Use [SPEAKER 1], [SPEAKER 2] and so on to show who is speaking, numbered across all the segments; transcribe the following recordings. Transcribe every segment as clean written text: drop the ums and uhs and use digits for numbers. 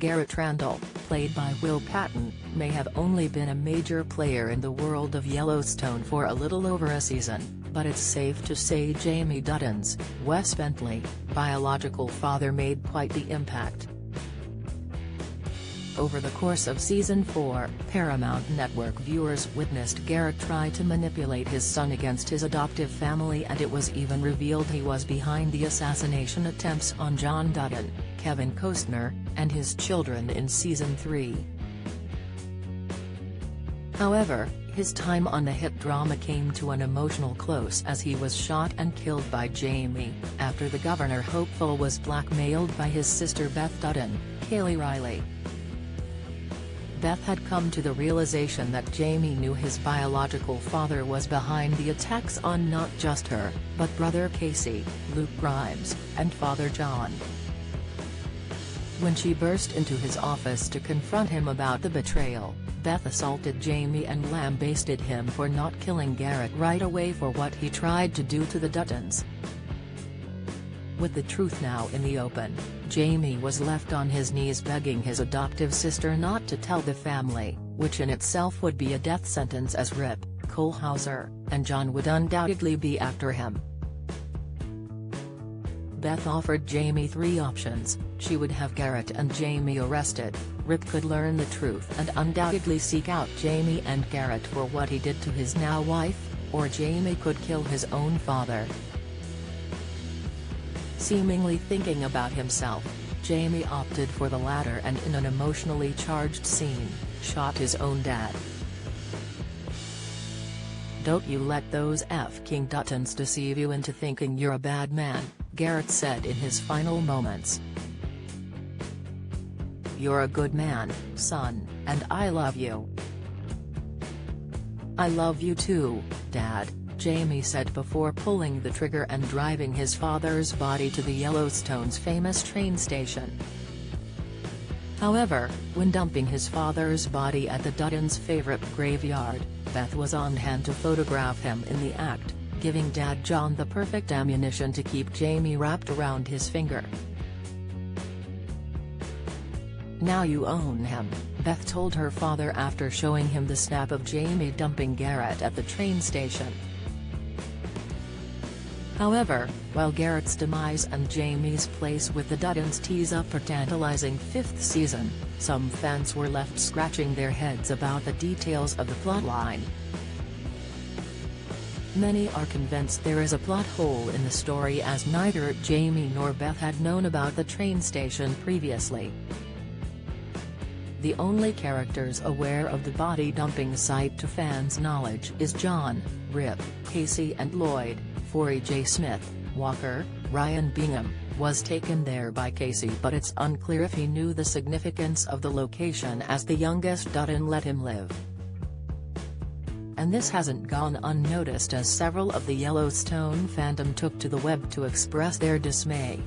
[SPEAKER 1] Garrett Randall, played by Will Patton, may have only been a major player in the world of Yellowstone for a little over a season, but it's safe to say Jamie Dutton's, Wes Bentley, biological father made quite the impact. Over the course of Season 4, Paramount Network viewers witnessed Garrett try to manipulate his son against his adoptive family, and it was even revealed he was behind the assassination attempts on John Dutton, Kevin Costner, and his children in Season 3. However, his time on the hit drama came to an emotional close as he was shot and killed by Jamie, after the Governor hopeful was blackmailed by his sister Beth Dutton, Kaylee Riley. Beth had come to the realization that Jamie knew his biological father was behind the attacks on not just her, but brother Casey, Luke Grimes, and father John. When she burst into his office to confront him about the betrayal, Beth assaulted Jamie and lambasted him for not killing Garrett right away for what he tried to do to the Duttons. With the truth now in the open, Jamie was left on his knees begging his adoptive sister not to tell the family, which in itself would be a death sentence, as Rip, Kohlhauser, and John would undoubtedly be after him. Beth offered Jamie 3 options: she would have Garrett and Jamie arrested, Rip could learn the truth and undoubtedly seek out Jamie and Garrett for what he did to his now wife, or Jamie could kill his own father. Seemingly thinking about himself, Jamie opted for the latter and in an emotionally charged scene, shot his own dad. "Don't you let those King Duttons deceive you into thinking you're a bad man," Garrett said in his final moments. "You're a good man, son, and I love you." "I love you too, Dad," Jamie said before pulling the trigger and driving his father's body to the Yellowstone's famous train station. However, when dumping his father's body at the Duttons' favorite graveyard, Beth was on hand to photograph him in the act, giving Dad John the perfect ammunition to keep Jamie wrapped around his finger. "Now you own him," Beth told her father after showing him the snap of Jamie dumping Garrett at the train station. However, while Garrett's demise and Jamie's place with the Duttons tease up a tantalizing 5th season, some fans were left scratching their heads about the details of the plotline. Many are convinced there is a plot hole in the story, as neither Jamie nor Beth had known about the train station previously. The only characters aware of the body dumping site to fans' knowledge is John, Rip, Casey and Lloyd. Forey J. Smith, Walker, Ryan Bingham, was taken there by Casey, but it's unclear if he knew the significance of the location, as the youngest Dutton let him live. And this hasn't gone unnoticed, as several of the Yellowstone fandom took to the web to express their dismay.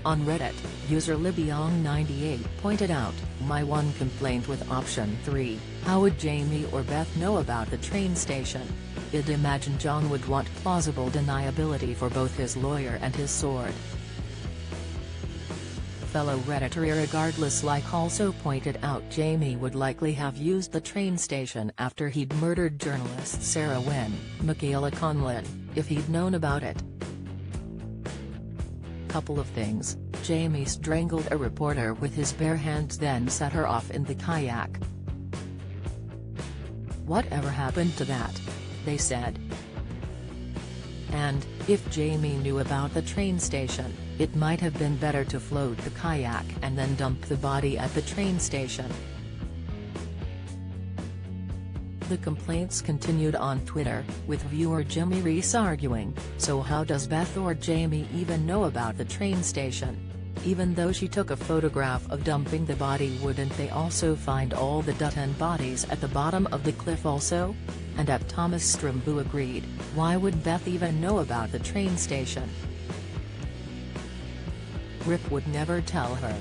[SPEAKER 1] On Reddit, user Libyong98 pointed out, "My one complaint with option 3, how would Jamie or Beth know about the train station? I'd imagine John would want plausible deniability for both his lawyer and his sword." Fellow Redditor Irregardless Like also pointed out Jamie would likely have used the train station after he'd murdered journalist Sarah Wynn, Michaela Conlin, if he'd known about it. Couple of things: Jamie strangled a reporter with his bare hands, then set her off in the kayak. "Whatever happened to that?" they said. And, if Jamie knew about the train station, it might have been better to float the kayak and then dump the body at the train station. The complaints continued on Twitter, with viewer Jimmy Reese arguing, "So how does Beth or Jamie even know about the train station? Even though she took a photograph of dumping the body, wouldn't they also find all the Dutton bodies at the bottom of the cliff also?" And at Thomas Strimbu agreed, "Why would Beth even know about the train station? Rip would never tell her."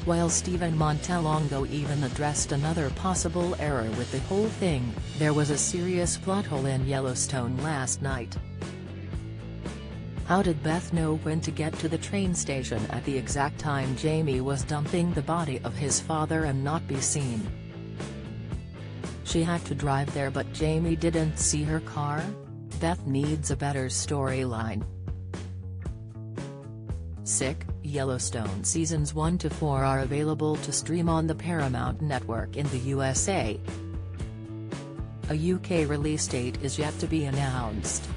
[SPEAKER 1] While Stephen Montelongo even addressed another possible error with the whole thing, there was a serious plot hole in Yellowstone last night. How did Beth know when to get to the train station at the exact time Jamie was dumping the body of his father and not be seen? She had to drive there but Jamie didn't see her car? Beth needs a better storyline. Yellowstone Seasons 1 to 4 are available to stream on the Paramount Network in the USA. A UK release date is yet to be announced.